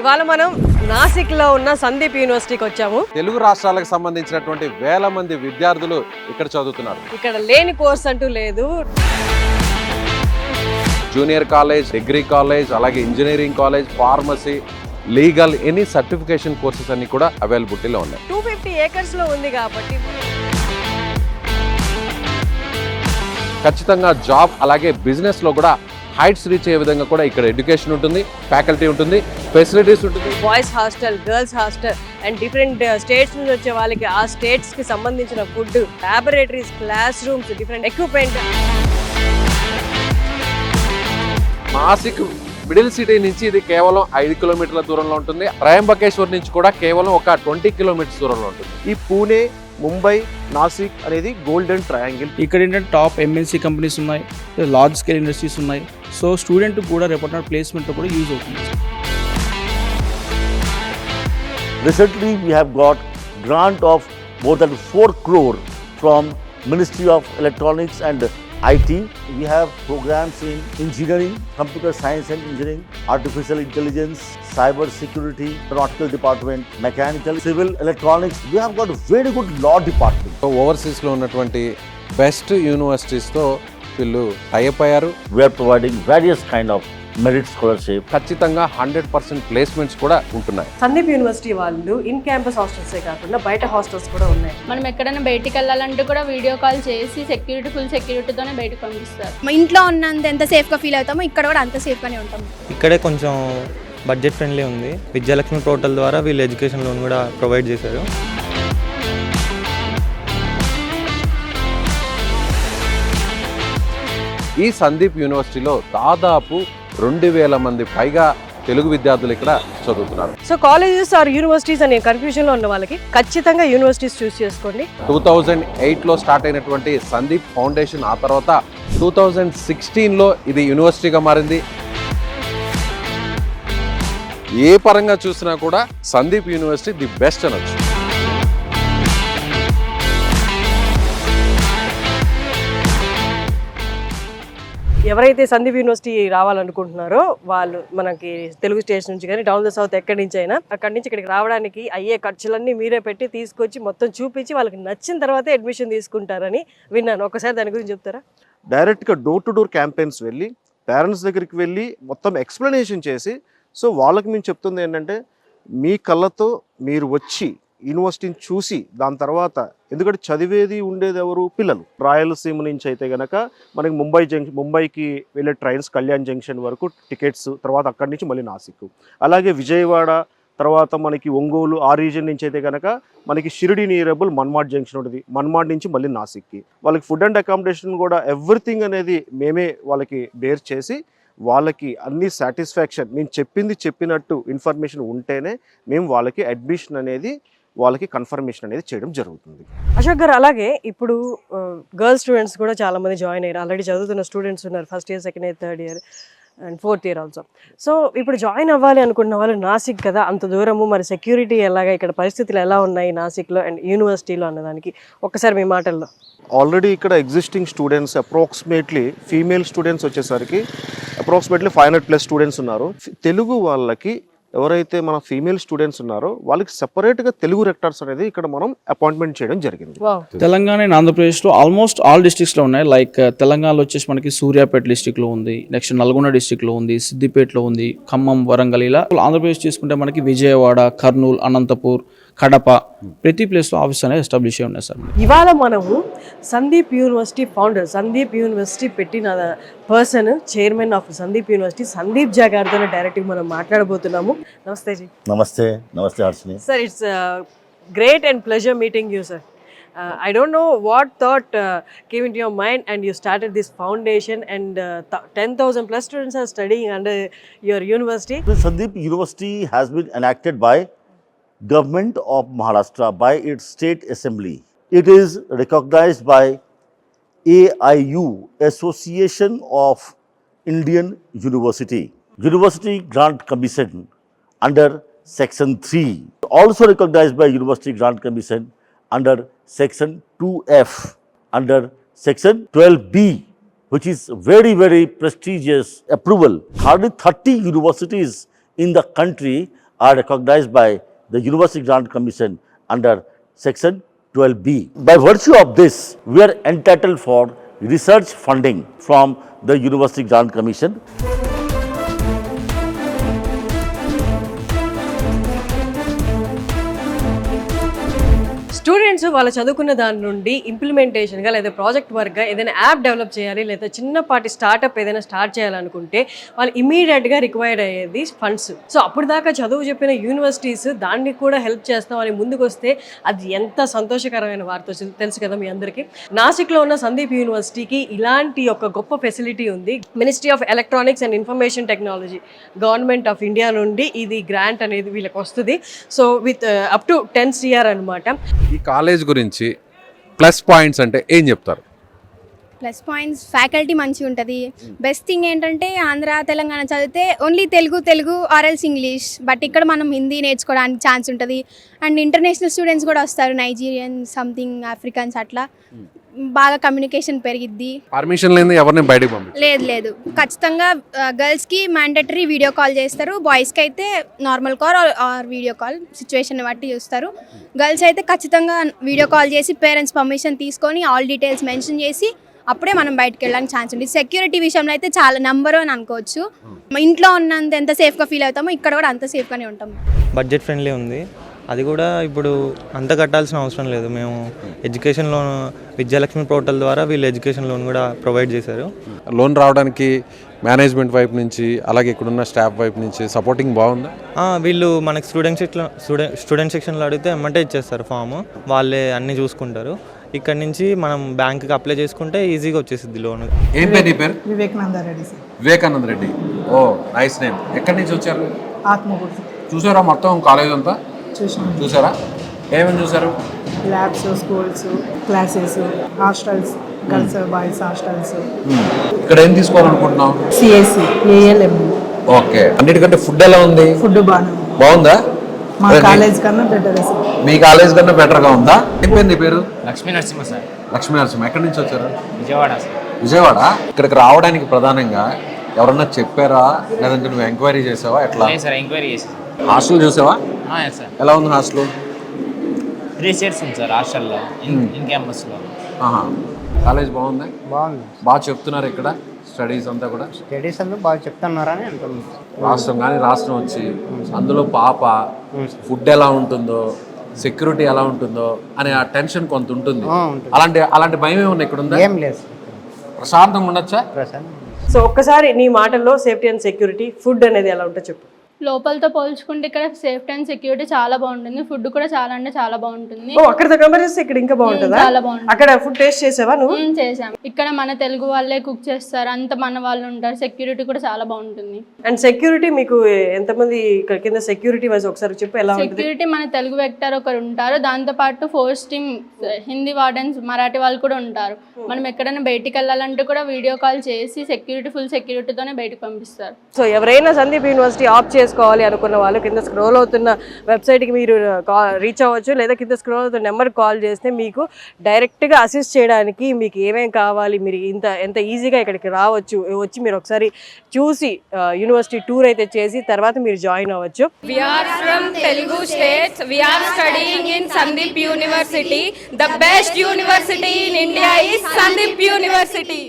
ఇవాళ మనం నాసిక్లో ఉన్న సందీప్ యూనివర్సిటీకి వచ్చాము. తెలుగు రాష్ట్రాలకు సంబంధించినటువంటి వేల మంది విద్యార్థులు ఇక్కడ చదువుతున్నారు. ఇక్కడ లేని కోర్స్ అంటూ లేదు. జూనియర్ కాలేజ్, డిగ్రీ కాలేజ్, అలాగే engineering college, pharmacy, legal, any certification courses అన్ని కూడా అవైలబిలిటీలో ఉన్నాయి. 250 acres లో ఉంది కాబట్టి ఖచ్చితంగా జాబ్ అలాగే బిజినెస్ లో కూడా హైట్స్ రీచ్ అయ్యే విధంగా కూడా ఇక్కడ ఎడ్యుకేషన్ ఉంటుంది, ఫ్యాకల్టీ ఉంటుంది, ఫెసిలిటీస్ ఉంటుంది. Boys hostel, girls hostel and different states నుంచి వచ్చే వాళ్ళకి ఆ స్టేట్స్ కి సంబంధించిన food, laboratories, classrooms, different equipment. Nashik middle city నుంచి ఇది కేవలం 5 కిలోమీటర్ల దూరంలో ఉంటుంది. త్రయంబకేశ్వర్ నుంచి కూడా కేవలం ఒక 20 కిలోమీటర్స్ దూరంలో ఉంటుంది. ఈ పూణే, ముంబై, నాసిక్ అనేది గోల్డెన్ ట్రయాంగిల్. ఇక్కడ ఏంటంటే టాప్ ఎంఎన్సీ కంపెనీస్ ఉన్నాయి, లార్జ్ స్కేల్ ఇండస్ట్రీస్ ఉన్నాయి. సో స్టూడెంట్ కూడా రేపటి ప్లేస్మెంట్ కూడా యూజ్ అవుతుంది. Recently, we have got grant of more than 4 crore from Ministry of Electronics and IT. We have programs in engineering, computer science and engineering, artificial intelligence, cyber security, nautical department, mechanical, civil, electronics. We have got a very good law department. Overseas లో ఉన్నటువంటి best universities తో వీళ్ళు tie up అయ్యారు. We are providing various kind of merit scholarship. ఖచ్చితంగా 100% placements కూడా ఉంటున్నాయి. Sandeep university వాళ్ళు in campus హాస్టల్సే కాకుండా బయట హాస్టల్స్ కూడా ఉన్నాయి. మనం ఎక్కడైనా బయటికి వెళ్ళాలంటే కూడా వీడియో కాల్ చేసి ఫుల్ సెక్యూరిటీతోనే బయటకు పంపిస్తారు. మా ఇంట్లో ఉన్నంత ఎంత సేఫ్గా ఫీల్ అవుతామో ఇక్కడ కూడా అంత సేఫ్గానే ఉంటాం. ఇక్కడే కొంచెం బడ్జెట్ ఫ్రెండ్లీ ఉంది. విద్యాలక్ష్మి పోర్టల్ ద్వారా వీళ్ళు ఎడ్యుకేషన్ లోన్ కూడా ప్రొవైడ్ చేశారు. ఈ సందీప్ యూనివర్సిటీలో దాదాపు 2000 మంది పైగా తెలుగు విద్యార్థులు ఇక్కడ చదువుతున్నారు. సో కాలేజెస్ ఆర్ యూనివర్సిటీస్ అనే కన్ఫ్యూజన్ లో ఉన్న వాళ్ళకి ఖచ్చితంగా యూనివర్సిటీస్ చూస్ చేసుకోండి. 2008లో స్టార్ట్ అయినటువంటి సందీప్ ఫౌండేషన్ ఆ తర్వాత 2016లో ఇది యూనివర్సిటీగా మారింది. ఏ పరంగా చూసినా కూడా సందీప్ యూనివర్సిటీ ది బెస్ట్ అనొచ్చు. ఎవరైతే సందీప్ యూనివర్సిటీ రావాలనుకుంటున్నారో వాళ్ళు మనకి తెలుగు స్టేట్స్ నుంచి కానీ డౌన్ ద సౌత్ ఎక్కడి నుంచి అయినా అక్కడి నుంచి ఇక్కడికి రావడానికి అయ్యే ఖర్చులన్నీ మీరే పెట్టి తీసుకొచ్చి మొత్తం చూపించి వాళ్ళకి నచ్చిన తర్వాత అడ్మిషన్ తీసుకుంటారని విన్నాను. ఒకసారి దాని గురించి చెప్తారా? డైరెక్ట్గా డోర్ టు డోర్ క్యాంపెయిన్స్ వెళ్ళి పేరెంట్స్ దగ్గరికి వెళ్ళి మొత్తం ఎక్స్ప్లెనేషన్ చేసి, సో వాళ్ళకి మేము చెప్తుంది ఏంటంటే మీ కళ్ళతో మీరు వచ్చి యూనివర్సిటీని చూసి దాని తర్వాత, ఎందుకంటే చదివేది ఉండేది ఎవరు? పిల్లలు. రాయలసీమ నుంచి అయితే కనుక మనకి ముంబైకి వెళ్ళే ట్రైన్స్ కళ్యాణ్ జంక్షన్ వరకు టికెట్స్, తర్వాత అక్కడి నుంచి మళ్ళీ నాసిక్, అలాగే విజయవాడ, తర్వాత మనకి ఒంగోలు, ఆ రీజన్ నుంచి అయితే కనుక మనకి షిరిడి నియరబుల్ మన్మాడ్ జంక్షన్ ఉంటుంది. మన్మాడ్ నుంచి మళ్ళీ నాసిక్కి. వాళ్ళకి ఫుడ్ అండ్ అకామిడేషన్ కూడా ఎవ్రీథింగ్ అనేది మేమే వాళ్ళకి బేర్ చేసి వాళ్ళకి అన్ని సాటిస్ఫాక్షన్, మేము చెప్పినట్టు ఇన్ఫర్మేషన్ ఉంటేనే మేము వాళ్ళకి అడ్మిషన్ అనేది, వాళ్ళకి కన్ఫర్మేషన్ అనేది చేయడం జరుగుతుంది. అశోక్ గారు, అలాగే ఇప్పుడు గర్ల్స్ స్టూడెంట్స్ కూడా చాలా మంది జాయిన్ అయ్యారు. ఆల్రెడీ చదువుతున్న స్టూడెంట్స్ ఉన్నారు, first year, second year, third year and fourth year also. So ఇప్పుడు జాయిన్ అవ్వాలి అనుకున్న వాళ్ళు నాసిక్ కదా, అంత దూరము, మరి సెక్యూరిటీ ఎలాగా, ఇక్కడ పరిస్థితులు ఎలా ఉన్నాయి నాసిక్లో అండ్ యూనివర్సిటీలో అన్నదానికి ఒకసారి మీ మాటల్లో. ఆల్రెడీ ఇక్కడ existing students approximately female students వచ్చేసరికి అప్రాక్సిమేట్లీ 500+ స్టూడెంట్స్ ఉన్నారు. తెలుగు వాళ్ళకి ఎవరైతే మన ఫీమేల్ స్టూడెంట్స్ ఉన్నారో వాళ్ళకి సెపరేట్గా తెలుగు రెక్టర్స్ అనేది ఇక్కడ మనం అపాయింట్మెంట్ చేయడం జరిగింది. తెలంగాణ అండ్ ఆంధ్రప్రదేశ్లో ఆల్మోస్ట్ ఆల్ డిస్ట్రిక్ట్స్లో ఉన్నాయి. లైక్ తెలంగాణలో వచ్చేసి మనకి సూర్యాపేట డిస్ట్రిక్ట్లో ఉంది, నెక్స్ట్ నల్గొండ డిస్ట్రిక్ట్లో ఉంది, సిద్దిపేటలో ఉంది, ఖమ్మం, వరంగల్. ఇలా ఆంధ్రప్రదేశ్ తీసుకుంటే మనకి విజయవాడ, కర్నూలు, అనంతపూర్, కడప, ప్రతి ప్లేస్లో ఆఫీస్ అనేది ఎస్టాబ్లిష్ అయి ఉన్నాయి సార్. ఇవాళ మనము Sandip university founder, Sandip university పెట్టిన person, chairman of Sandip university, Sandip Jha గారితో డైరెక్ట్గా మనం మాట్లాడబోతున్నాము. నమస్తే జీ. నమస్తే Harshini. Sir, it's great and pleasure meeting you, sir. I don't know what thought came into your mind and you started this foundation and 10,000+ students are studying under your university. The Sandeep University has been enacted by Government of Maharashtra, by its state assembly. It is recognized by AIU, Association of Indian University. University Grant Commission under Section 3. Also recognized by University Grant Commission under Section 2F, under Section 12B, which is very, very prestigious approval. Hardly 30 universities in the country are recognized by the University Grant Commission under Section 12B. By virtue of this, we are entitled for research funding from the University Grant Commission. Students వాళ్ళు చదువుకున్న దాని నుండి ఇంప్లిమెంటేషన్గా లేదా project వర్క్గా ఏదైనా app develop చేయాలి లేదా చిన్నపాటి startup ఏదైనా స్టార్ట్ చేయాలనుకుంటే వాళ్ళు ఇమీడియట్గా రిక్వైర్డ్ అయ్యేది ఫండ్స్. సో అప్పుడు దాకా చదువు చెప్పిన యూనివర్సిటీస్ దాన్ని కూడా హెల్ప్ చేస్తామని ముందుకు వస్తే అది ఎంత సంతోషకరమైన వార్త తెలుసు కదా మీ అందరికీ. నాసిక్లో ఉన్న సందీప్ యూనివర్సిటీకి ఇలాంటి ఒక గొప్ప ఫెసిలిటీ ఉంది. Ministry of electronics and information technology, government of India నుండి ఇది గ్రాంట్ అనేది వీళ్ళకి వస్తుంది. So with up to 10 CR అనమాట. ఈ కాలేజ్ గురించి ప్లస్ పాయింట్స్ అంటే ఏం చెప్తారు? ప్లస్ పాయింట్స్ ఫ్యాకల్టీ మంచిగా ఉంటుంది. బెస్ట్ థింగ్ ఏంటంటే ఆంధ్ర తెలంగాణ చదివితే ఓన్లీ తెలుగు ఆర్ఎల్స్ ఇంగ్లీష్, బట్ ఇక్కడ మనం హిందీ నేర్చుకోవడానికి ఛాన్స్ ఉంటుంది. అండ్ ఇంటర్నేషనల్ స్టూడెంట్స్ కూడా వస్తారు, నైజీరియన్ సంథింగ్ ఆఫ్రికన్స్, అట్లా బాగా కమ్యూనికేషన్ పెరిగిద్ది. పర్మిషన్ లేని ఎవరిని బయటకు పంపించారు? లేదు ఖచ్చితంగా గర్ల్స్కి మ్యాండటరీ వీడియో కాల్ చేస్తారు, బాయ్స్కి అయితే normal call or video call situation బట్టి చూస్తారు. గర్ల్స్ అయితే ఖచ్చితంగా వీడియో కాల్ చేసి పేరెంట్స్ పర్మిషన్ తీసుకొని ఆల్ డీటెయిల్స్ మెన్షన్ చేసి అప్పుడే మనం బయటకు వెళ్ళడానికి ఛాన్స్ ఉంది. సెక్యూరిటీ విషయంలో అయితే చాలా నెంబర్ అని అనుకోవచ్చు. ఇంట్లో ఉన్నంత ఎంత సేఫ్గా ఫీల్ అవుతామో ఇక్కడ కూడా అంత సేఫ్గానే ఉంటాం. బడ్జెట్ ఫ్రెండ్లీ ఉంది. అది కూడా ఇప్పుడు అంత కట్టాల్సిన అవసరం లేదు. మేము ఎడ్యుకేషన్ లోన్ విద్యాలక్ష్మి పోర్టల్ ద్వారా వీళ్ళు ఎడ్యుకేషన్ లోన్ కూడా ప్రొవైడ్ చేశారు. లోన్ రావడానికి మేనేజ్మెంట్ వైపు నుంచి అలాగే ఇక్కడున్న స్టాఫ్ వైపు నుంచి సపోర్టింగ్ బాగుందా? వీళ్ళు మనకి స్టూడెంట్ సెక్షన్లో అడిగితే ఎమ్మంటే ఇచ్చేస్తారు ఫామ్, వాళ్ళే అన్నీ చూసుకుంటారు. ఇక్కడ నుంచి మనం బ్యాంక్కి అప్లై చేసుకుంటే ఈజీగా వచ్చేసింది లోన్. ఏం పేరు నీ పేరు? వివేకానంద రెడ్డి సార్. వివేకానంద రెడ్డి. ఓ నైస్ నేమ్. ఎక్కడి నుంచి వచ్చారు? ఆత్మకూరు. చూసారా మొత్తం కాలేజ్ అంతా? చూసారా? ఏమేమి చూసారు? Labs, schools, classes, hostels, girls boys hostels. ఇక్కడ ఏం తీసుకోవాలనుకుంటున్నావు? CSC, ALM. ఓకే. అన్నిటికంటే ఫుడ్ ఎలా ఉంది? ఫుడ్ బాగుందా? మా కాలేజ్ కన్నా బెటర్ సార్. మీ కాలేజ్ కన్నా బెటర్గా ఉందా? ఏం పేరు నీ పేరు? లక్ష్మీ నరసింహ సార్. లక్ష్మీ నరసింహ. ఎక్కడి నుంచి వచ్చారు? విజయవాడ సార్. విజయవాడ. ఇక్కడికి రావడానికి ప్రధానంగా ఎవరన్నా చెప్పారా లేదంటే నువ్వు ఎంక్వైరీ చేసావా? ఎట్లా సార్ ఎంక్వైరీ చేసాను. హాస్టల్ చూసావా? సార్. ఎలా ఉంది హాస్టల్? 3 seats ఉంది సార్ హాస్టల్లో, ఇన్ క్యాంపస్లో. కాలేజ్ బాగుంది. బాగుంది. బాగా చెప్తున్నారు ఇక్కడ స్టడీస్ అంతా కూడా? స్టడీస్ అంతా బాగా చెప్తున్నారని అంటున్నాను. రాష్ట్రం వచ్చి అందులో పాప ఫుడ్ ఎలా ఉంటుందో, సెక్యూరిటీ ఎలా ఉంటుందో అనే ఆ టెన్షన్ కొంత ఉంటుంది. అలాంటి భయం ఏమన్నా ఇక్కడ ఉందా? ఏం లేదు. ప్రశాంతంగా ఉండొచ్చా? సో ఒక్కసారి నీ మాటల్లో సేఫ్టీ అండ్ సెక్యూరిటీ, ఫుడ్ అనేది ఎలా ఉంటుందో చెప్పు. లోపలతో పోల్చుకుంటే ఇక్కడ సేఫ్టీ అండ్ సెక్యూరిటీ చాలా బాగుంటుంది. ఫుడ్ కూడా చాలా అంటే చాలా బాగుంటుంది. అక్కడ కంపేర్ చేస్తే ఇక్కడ ఇంకా బాగుంటుందా? చాలా బాగుంటుంది. అక్కడ ఫుడ్ టేస్ట్ చేసావా నువ్వు? చేసాం. ఇక్కడ మన తెలుగు వాళ్ళే కుక్ చేస్తారు, అంత మన వాళ్ళు ఉంటారు. సెక్యూరిటీ కూడా చాలా బాగుంటుంది. అండ్ సెక్యూరిటీ మీకు ఎంతమంది ఇక్కడ కింద సెక్యూరిటీ వైజ్ ఒకసారి చెప్పు ఎలా ఉంటుంది? సెక్యూరిటీ మన తెలుగు వెక్టర్ ఒకరు ఉంటారు, దాంతో పాటు force team, Hindi wardens, Marathi వాళ్ళు కూడా ఉంటారు. మనం ఎక్కడైనా బయటికి వెళ్ళాలంటే కూడా వీడియో కాల్ చేసి ఫుల్ సెక్యూరిటీతోనే బయటకు పంపిస్తారు. సో ఎవరైనా సందీప్ యూనివర్సిటీ ఆప్ చేసుకోవాలి అనుకున్న వాళ్ళు కింద స్క్రోల్ అవుతున్న వెబ్సైట్కి మీరు రీచ్ అవ్వచ్చు, లేదా కింద స్క్రోల్ అవుతున్న నెంబర్కి కాల్ చేస్తే మీకు డైరెక్ట్గా అసిస్ట్ చేయడానికి మీకు ఏమేమి కావాలి, మీరు ఎంత ఈజీగా ఇక్కడికి రావచ్చు, వచ్చి మీరు ఒకసారి చూసి యూనివర్సిటీ టూర్ అయితే చేసి తర్వాత మీరు జాయిన్ అవ్వచ్చు. We are from Telugu states. We are studying in Sandeep University. The best university in India is Sandeep University.